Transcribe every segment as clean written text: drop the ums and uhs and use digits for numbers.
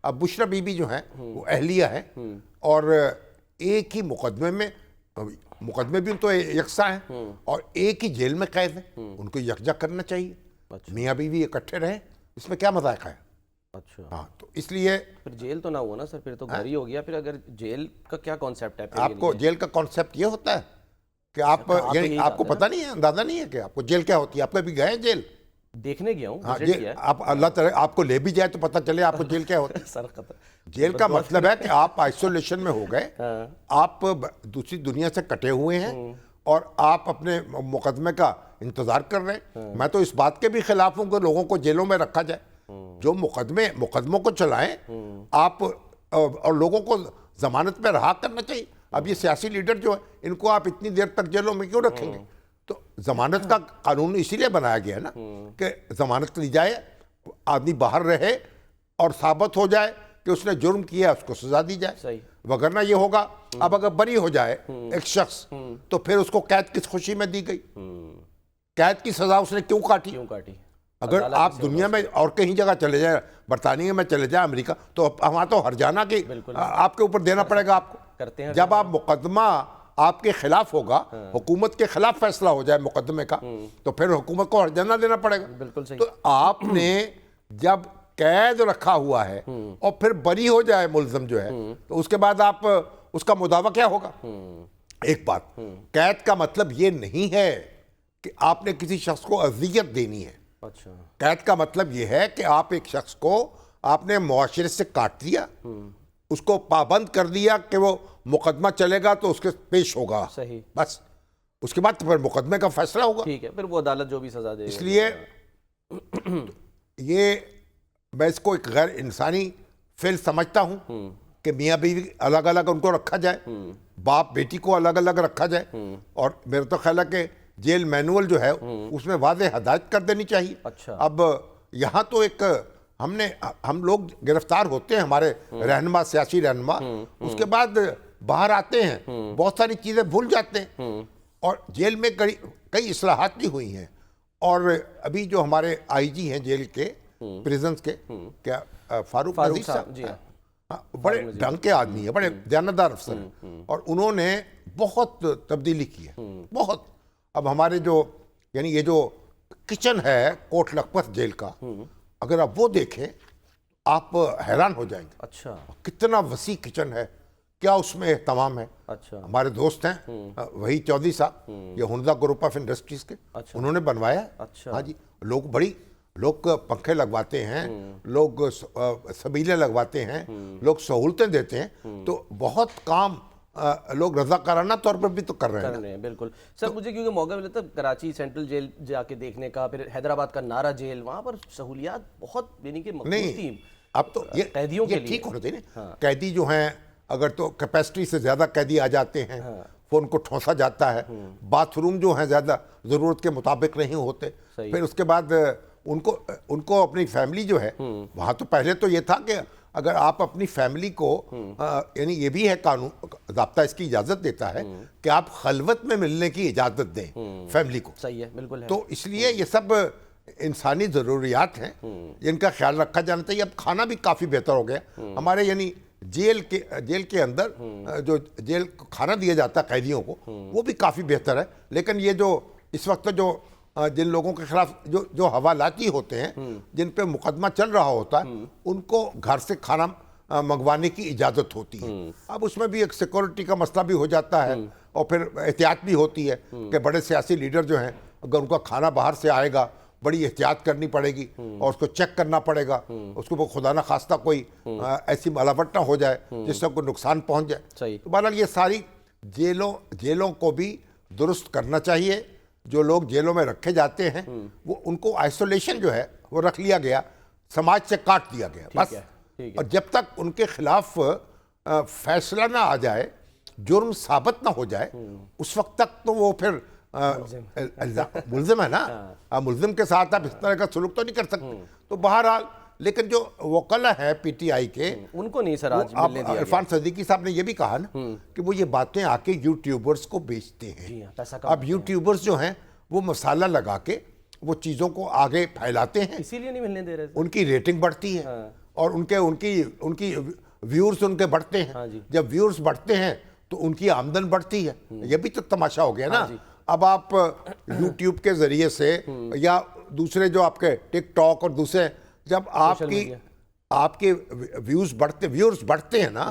अब बुशरा बीबी जो है वो अहलिया है और एक ही मुकदमे में, मुकदमे भी तो यकसा हैं और एक ही जेल में कैद है, उनको यकजा करना चाहिए। अच्छा। मियाँ बीवी इकट्ठे रहे, इसमें क्या मजाक है? अच्छा, हाँ, तो इसलिए फिर जेल तो ना हुआ ना सर, फिर तो घर ही हो गया। फिर अगर जेल का क्या कॉन्सेप्ट है फिर? आपको जेल का कॉन्सेप्ट ये होता है कि आप तो यानी यही आपको चाहते पता नहीं है, अंदाजा नहीं है कि आपको जेल क्या होती है? आप कभी गए हैं जेल? देखने गया हूँ, हाँ, विजिट जेल किया है। आप अल्लाह ताला आपको ले भी जाए तो पता चले आपको जेल क्या होती है। सर खतर जेल का मतलब है कि आप आइसोलेशन में हो गए, हाँ। आप दूसरी दुनिया से कटे हुए हैं और आप अपने मुकदमे का इंतजार कर रहे हैं। मैं तो इस बात के भी खिलाफ हूं कि लोगों को जेलों में रखा जाए। जो मुकदमों को चलाएं आप, और लोगों को जमानत पे रहा करना चाहिए। अब ये सियासी लीडर जो है, इनको आप इतनी देर तक जेलों में क्यों रखेंगे? तो जमानत का कानून इसीलिए बनाया गया है ना कि जमानत ली जाए, आदमी बाहर रहे और साबित हो जाए कि उसने जुर्म किया, उसको सजा दी जाए। सही। वगरना ये होगा, अब अगर बरी हो जाए एक शख्स तो फिर उसको कैद किस खुशी में दी गई? कैद की सजा उसने क्यों काटी? क्यों काटी? अगर आप दुनिया में और कहीं जगह चले जाए, बरतानिया में चले जाए, अमेरिका, तो वहां तो हर्जाना की आपके ऊपर देना पड़ेगा आपको। करते हैं जब आप मुकदमा आपके खिलाफ होगा, हुकूमत के खिलाफ फैसला हो जाए मुकदमे का, तो फिर हुकूमत को हर्जाना देना पड़ेगा। बिल्कुल सही। तो आपने जब कैद रखा हुआ है और फिर बरी हो जाए मुल्ज़िम जो है, तो उसके बाद आप उसका मुदावा क्या होगा? एक बात, कैद का मतलब ये नहीं है कि आपने किसी शख्स को अज़ियत देनी है। अच्छा। कैद का मतलब यह है कि आप एक शख्स को आपने मुआशरे से काट दिया, उसको पाबंद कर दिया कि वो मुकदमा चलेगा तो उसके पेश होगा, सही। बस उसके बाद तो फिर मुकदमे का फैसला होगा। ठीक है, फिर वो अदालत जो भी सजा दे। इसलिए ये मैं इसको एक गैर इंसानी फेल समझता हूँ कि मियाँ बीवी अलग अलग उनको रखा जाए, बाप बेटी को अलग अलग रखा जाए। और मेरा तो ख्याल है कि जेल मैनुअल जो है उसमें वाज़ेह हदायत कर देनी चाहिए। अच्छा। अब यहाँ तो एक हम लोग गिरफ्तार होते हैं, हमारे रहनुमा, सियासी रहनुमा, उसके बाद बाहर आते हैं, बहुत सारी चीज़ें भूल जाते हैं और जेल में कई इस्लाहात भी हुई हैं। और अभी जो हमारे आईजी हैं जेल के, प्रिजन्स के, क्या फारूक नजीर साहब, जी हाँ। बड़े ढंग के आदमी है, बड़े दयानतदार अफसर हैं और उन्होंने बहुत तब्दीली की है, बहुत। अब हमारे जो यानी ये जो किचन है कोट लखपत जेल का, अगर आप वो देखें आप हैरान हो जाएंगे। अच्छा। कितना वसी किचन है, क्या उसमें एहतमाम है। अच्छा। हमारे दोस्त हैं वही चौधरी साहब, ये हुंडा ग्रुप ऑफ इंडस्ट्रीज के, अच्छा। उन्होंने बनवाया। अच्छा। हाँ जी, लोग पंखे लगवाते हैं, लोग सबीले लगवाते हैं, लोग सहूलतें देते हैं, तो बहुत काम लोग रजाकाराना तौर पर भी तो कर रहे हैं। बिल्कुल सर। मुझे क्योंकि मौका मिला था कराची सेंट्रल जेल जाके देखने का, फिर हैदराबाद का नारा जेल, वहां पर सहूलियात बहुत यानी कि मकबूल थी। अब तो ये कैदियों के लिए ठीक होना चाहिए ना। कैदी जो हैं, अगर तो कैपेसिटी से ज्यादा कैदी आ जाते हैं, वो उनको ठोंसा जाता है। बाथरूम जो है ज्यादा जरूरत के मुताबिक नहीं होते। फिर उसके बाद उनको अपनी फैमिली जो है, वहां तो पहले तो ये था कि अगर आप अपनी फैमिली को यानी ये भी है कानून, ज़ाब्ता इसकी इजाज़त देता है कि आप खलवत में मिलने की इजाज़त दें फैमिली को। सही है, बिल्कुल है। तो इसलिए ये सब इंसानी ज़रूरियात हैं जिनका ख्याल रखा जाना चाहिए। अब खाना भी काफ़ी बेहतर हो गया हमारे, यानी जेल के अंदर जो जेल खाना दिया जाता है कैदियों को, वो भी काफ़ी बेहतर है। लेकिन ये जो इस वक्त जो जिन लोगों के खिलाफ जो हवालाती होते हैं, जिन पे मुकदमा चल रहा होता है, उनको घर से खाना मंगवाने की इजाज़त होती है। अब उसमें भी एक सिक्योरिटी का मसला भी हो जाता है और फिर एहतियात भी होती है कि बड़े सियासी लीडर जो हैं, अगर उनका खाना बाहर से आएगा बड़ी एहतियात करनी पड़ेगी और उसको चेक करना पड़ेगा, उसको वो खुदा न खास्ता कोई ऐसी मिलावट ना हो जाए जिससे कोई नुकसान पहुँच जाए। तो बहरहाल ये सारी जेलों को भी दुरुस्त करना चाहिए। जो लोग जेलों में रखे जाते हैं वो उनको आइसोलेशन जो है वो रख लिया गया, समाज से काट दिया गया बस। और जब तक उनके खिलाफ फैसला ना आ जाए, जुर्म साबित ना हो जाए, उस वक्त तक तो वो फिर मुल्जिम है ना। मुल्जिम के साथ आप इस तरह का सलूक तो नहीं कर सकते। तो बहरहाल, लेकिन जो वकला है पीटीआई के, उनको नहीं सर आज मिलने दिया। इरफान सदीकी साहब ने ये भी कहा ना कि वो ये बातें आके यूट्यूबर्स को बेचते हैं। अब यूट्यूबर्स जो हैं वो मसाला लगा के वो चीज़ों को आगे फैलाते हैं, इसीलिए नहीं मिलने दे रहे। उनकी रेटिंग बढ़ती है और उनके उनकी उनकी व्यूअर्स उनके बढ़ते हाँ हैं। जी। जब व्यूअर्स बढ़ते हैं तो उनकी आमदन बढ़ती है। ये भी तो तमाशा हो गया हाँ ना। जी। अब आप यूट्यूब के जरिए से या दूसरे जो आपके टिकटॉक और दूसरे, जब मीडिया। आपके व्यूअर्स बढ़ते हैं ना,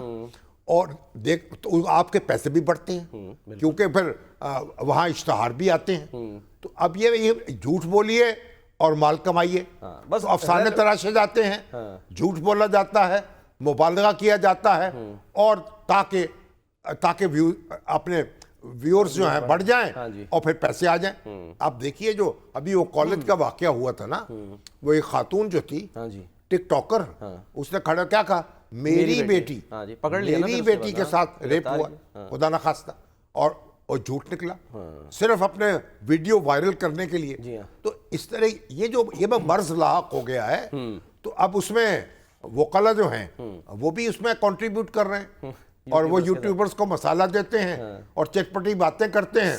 और देख तो आपके पैसे भी बढ़ते हैं, क्योंकि फिर वहाँ इश्तहार भी आते हैं। तो अब ये झूठ बोलिए और माल कमाइए। हाँ, बस तो अफसाने तराशे जाते हैं, हाँ। झूठ बोला जाता है, मुबालगा किया जाता है, और ताकि अपने व्यूअर्स जो हैं बढ़ जाएं, हाँ जी। और फिर पैसे आ जाएं। आप देखिए जो अभी वो कॉलेज का वाकया हुआ था ना, वो एक खातून जो थी हाँ जी। टिकटॉकर, उसने खड़ा क्या कहा, मेरी बेटी, हाँ जी, पकड़ लिया ना मेरी फिर उसके बेटी बाद, के साथ रेप गिरफ्तार हुआ, किया। खुदा ना खास्ता, और झूठ निकला सिर्फ अपने वीडियो वायरल करने के लिए। जी हाँ। तो इस तरह ये मर्ज लाक हो गया है। तो अब उसमें वकाला जो हैं वो भी उसमें कंट्रीब्यूट कर रहे हैं, और वो यूट्यूबर्स को मसाला देते हैं और चटपटी बातें करते हैं।